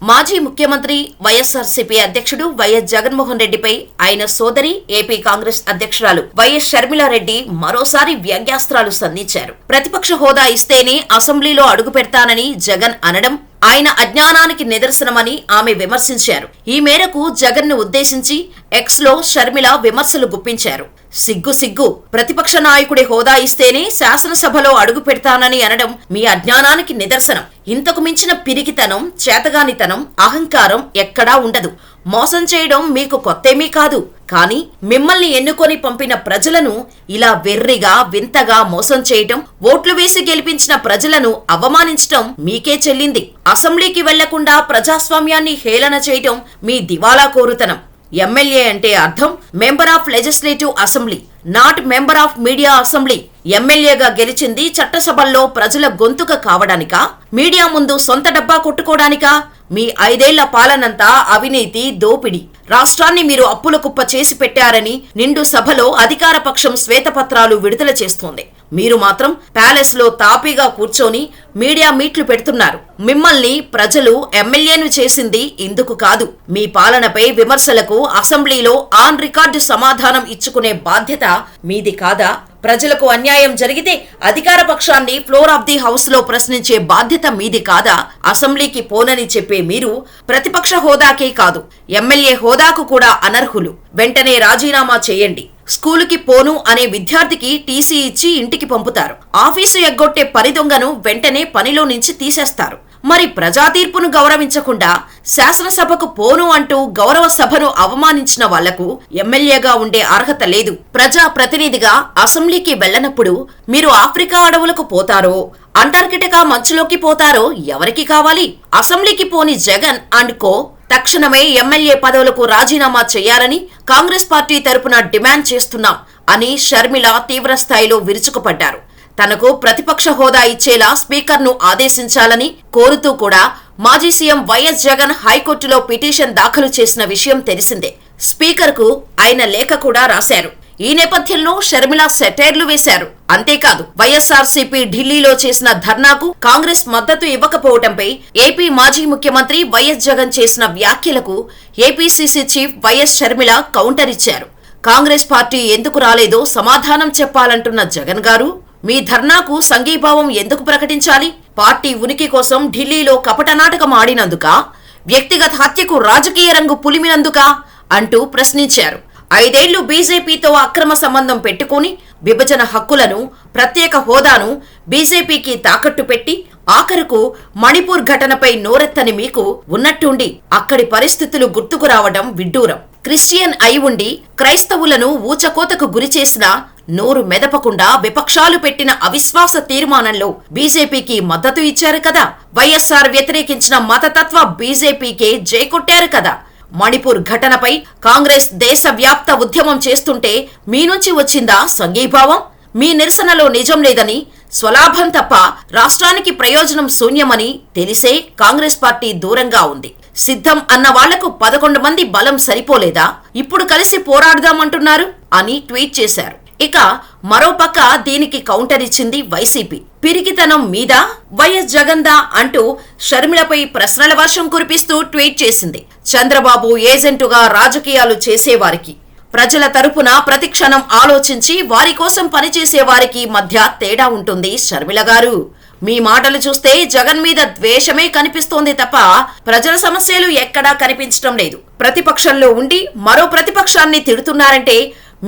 మాజీ ముఖ్యమంత్రి వైఎస్ఆర్సీపీ అధ్యక్షుడు వైఎస్ జగన్మోహన్ రెడ్డిపై ఆయన సోదరి ఏపీ కాంగ్రెస్ అధ్యక్షురాలు వైఎస్ షర్మిలారెడ్డి మరోసారి వ్యంగ్యాస్త్రాలు సంధించారు. ప్రతిపక్ష హోదా ఇస్తేనే అసెంబ్లీలో అడుగు పెడతానని జగన్ అనడం ఆయన అజ్ఞానానికి నిదర్శనమని ఆమె విమర్శించారు. ఈ మేరకు జగన్ ను ఉద్దేశించి ఎక్స్ లో షర్మిల విమర్శలు గుప్పించారు. సిగ్గు ప్రతిపక్ష నాయకుడి హోదా ఇస్తేనే శాసనసభలో అడుగు పెడతానని అనడం మీ అజ్ఞానానికి నిదర్శనం. ఇంతకు మించిన పిరికితనం, చేతగానితనం, అహంకారం ఎక్కడా ఉండదు. మోసం చేయడం మీకు కొత్తేమీ కాదు. కానీ మిమ్మల్ని ఎన్నుకొని పంపిన ప్రజలను ఇలా వెర్రిగా వింతగా మోసం చేయటం, ఓట్లు వేసి గెలిపించిన ప్రజలను అవమానించటం మీకే చెల్లింది. అసెంబ్లీకి వెళ్లకుండా ప్రజాస్వామ్యాన్ని హేళన చేయటం మీ దివాలా కోరుతనం. ఎమ్మెల్యే అంటే అర్థం member of legislative assembly, not member of media assembly. ఎమ్మెల్యేగా గెలిచింది చట్టసభల్లో ప్రజల గొంతుక కావడానికా? మీడియా ముందు సొంత డబ్బా కొట్టుకోవడానికా? మీ 5 ఏళ్ల పాలనంతా అవినీతి, దోపిడీ. రాష్ట్రాన్ని మీరు అప్పుల కుప్ప చేసి పెట్టారని నిండు సభలో అధికార పక్షం శ్వేతపత్రాలు విడుదల చేస్తోంది. మీరు మాత్రం ప్యాలెస్ లో తాపీగా కూర్చొని మీడియా మీట్లు పెడుతున్నారు. మిమ్మల్ని ప్రజలు ఎమ్మెల్యేను చేసింది ఇందుకు కాదు. మీ పాలనపై విమర్శలకు అసెంబ్లీలో ఆన్ రికార్డు సమాధానం ఇచ్చుకునే బాధ్యత మీది కాదా? ప్రజలకు అన్యాయం జరిగితే అధికార పక్షాన్ని ఫ్లోర్ ఆఫ్ ది హౌస్ లో ప్రశ్నించే బాధ్యత మీది కాదా? అసెంబ్లీకి పోనని చెప్పే మీరు ప్రతిపక్ష హోదాకే కాదు, ఎమ్మెల్యే హోదాకు కూడా అనర్హులు. వెంటనే రాజీనామా చేయండి. స్కూలుకి పోను అనే విద్యార్థికి టీసీ ఇచ్చి ఇంటికి పంపుతారు. ఆఫీసు ఎగ్గొట్టే పరిదొంగను వెంటనే పనిలో నుంచి తీసేస్తారు. మరి ప్రజా తీర్పును గౌరవించకుండా శాసనసభకు పోను అంటూ గౌరవ సభను అవమానించిన వాళ్లకు ఎమ్మెల్యేగా ఉండే అర్హత లేదు. ప్రజా ప్రతినిధిగా అసెంబ్లీకి వెళ్లనప్పుడు మీరు ఆఫ్రికా అడవులకు పోతారో, అంటార్కిటికా మంచులోకి పోతారో ఎవరికి కావాలి? అసెంబ్లీకి పోని జగన్ అండ్ కో తక్షణమే ఎమ్మెల్యే పదవులకు రాజీనామా చేయాలని కాంగ్రెస్ పార్టీ తరపున డిమాండ్ చేస్తున్నాం అని షర్మిల తీవ్రస్థాయిలో విరుచుకుపడ్డారు. తనకు ప్రతిపక్ష హోదా ఇచ్చేలా స్పీకర్ను ఆదేశించాలని కోరుతూ కూడా మాజీ సీఎం వైఎస్ జగన్ హైకోర్టులో పిటిషన్ దాఖలు చేసిన విషయం తెలిసిందే. స్పీకర్కు ఆయన లేఖ కూడా రాశారు. ఈ నేపథ్యంలో షర్మిల సెటైర్లు వేశారు. అంతేకాదు, వైఎస్ఆర్సీపీ ఢిల్లీలో చేసిన ధర్నాకు కాంగ్రెస్ మద్దతు ఇవ్వకపోవడంపై ఏపీ మాజీ ముఖ్యమంత్రి వైఎస్ జగన్ చేసిన వ్యాఖ్యలకు APCC chief YS Sharmila counter ఇచ్చారు. కాంగ్రెస్ పార్టీ ఎందుకు రాలేదో సమాధానం చెప్పాలంటున్న జగన్ గారు, మీ ధర్నాకు సంఘీభావం ఎందుకు ప్రకటించాలి? పార్టీ ఉనికి కోసం ఢిల్లీలో కపట నాటకం ఆడినందుకా? వ్యక్తిగత హత్యకు రాజకీయ రంగు పులిమినందుకా అంటూ ప్రశ్నించారు. 5 ఏళ్లు బీజేపీతో అక్రమ సంబంధం పెట్టుకుని విభజన హక్కులను, ప్రత్యేక హోదాను బీజేపీకి తాకట్టు పెట్టి ఆఖరుకు మణిపూర్ ఘటనపై నోరెత్తని మీకు ఉన్నట్టుండి అక్కడి పరిస్థితులు గుర్తుకు రావడం విడ్డూరం. క్రిస్టియన్ అయి ఉండి క్రైస్తవులను ఊచకోతకు గురిచేసిన నోరు మెదపకుండా విపక్షాలు పెట్టిన అవిశ్వాస తీర్మానంలో బీజేపీకి మద్దతు ఇచ్చారు కదా. వైఎస్ఆర్ వ్యతిరేకించిన మతతత్వ బీజేపీకే జై కొట్టారు కదా. మణిపూర్ ఘటనపై కాంగ్రెస్ దేశవ్యాప్త ఉద్యమం చేస్తుంటే మీ నుంచి వచ్చిందా సంఘీభావం? మీ నిరసనలో నిజం లేదని, స్వలాభం తప్ప రాష్ట్రానికి ప్రయోజనం శూన్యమని తెలిసే కాంగ్రెస్ పార్టీ దూరంగా ఉంది. సిద్ధం అన్న వాళ్లకు 11 మంది బలం సరిపోలేదా? ఇప్పుడు కలిసి పోరాడదామంటున్నారు అని ట్వీట్ చేశారు. ఇక మరోపక్క దీనికి కౌంటర్ ఇచ్చింది వైసీపీ. పిరికితనం మీద వైఎస్ జగన్దా అంటూ షర్మిలపై ప్రశ్నల వర్షం కురిపిస్తూ ట్వీట్ చేసింది. చంద్రబాబు ఏజెంటుగా రాజకీయాలు చేసేవారికి, ప్రజల తరపున ప్రతిక్షణం ఆలోచించి వారి కోసం పనిచేసే వారికి మధ్య తేడా ఉంటుంది షర్మిల గారు. మీ మాటలు చూస్తే జగన్ మీద ద్వేషమే కనిపిస్తోంది తప్ప ప్రజల సమస్యలు ఎక్కడా కనిపించడం లేదు. ప్రతిపక్షంలో ఉండి మరో ప్రతిపక్షాన్ని తిడుతున్నారంటే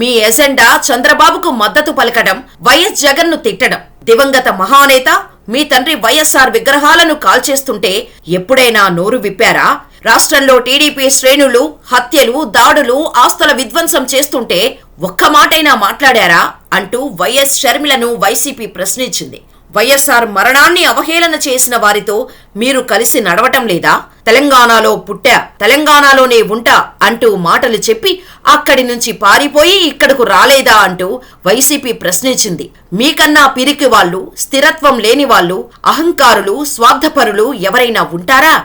మీ ఎజెండా చంద్రబాబుకు మద్దతు పలకడం, వైఎస్ జగన్ ను తిట్టడం. దివంగత మహానేత మీ తండ్రి వైఎస్ఆర్ విగ్రహాలను కాల్చేస్తుంటే ఎప్పుడైనా నోరు విప్పారా? రాష్ట్రంలో టీడీపీ శ్రేణులు హత్యలు, దాడులు, ఆస్తుల విధ్వంసం చేస్తుంటే ఒక్క మాటైనా మాట్లాడారా అంటూ వైఎస్ షర్మిలను వైసీపీ ప్రశ్నించింది. వైఎస్ఆర్ మరణాన్ని అవహేళన చేసిన వారితో మీరు కలిసి నడవటం లేదా? తెలంగాణలో పుట్టా, తెలంగాణలోనే ఉంటా అంటూ మాటలు చెప్పి అక్కడి నుంచి పారిపోయి ఇక్కడకు రాలేదా అంటూ వైసీపీ ప్రశ్నించింది. మీకన్నా పిరికి వాళ్ళు, స్థిరత్వం లేని వాళ్ళు, అహంకారులు, స్వార్థపరులు ఎవరైనా ఉంటారా?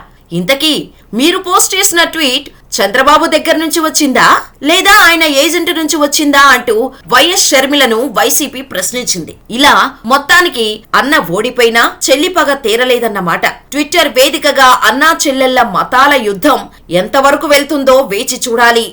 ఇంతకీ మీరు పోస్ట్ చేసిన ట్వీట్ చంద్రబాబు దగ్గర నుంచి వచ్చిందా లేదా ఆయన ఏజెంట్ నుంచి వచ్చిందా అంటూ వైఎస్ షర్మిలను వైసీపీ ప్రశ్నించింది. ఇలా మొత్తానికి అన్న ఓడిపోయినా చెల్లి పగ తీరలేదన్నమాట. ట్విట్టర్ వేదికగా అన్నా చెల్లెళ్ల మతాల యుద్ధం ఎంతవరకు వెళ్తుందో వేచి చూడాలి.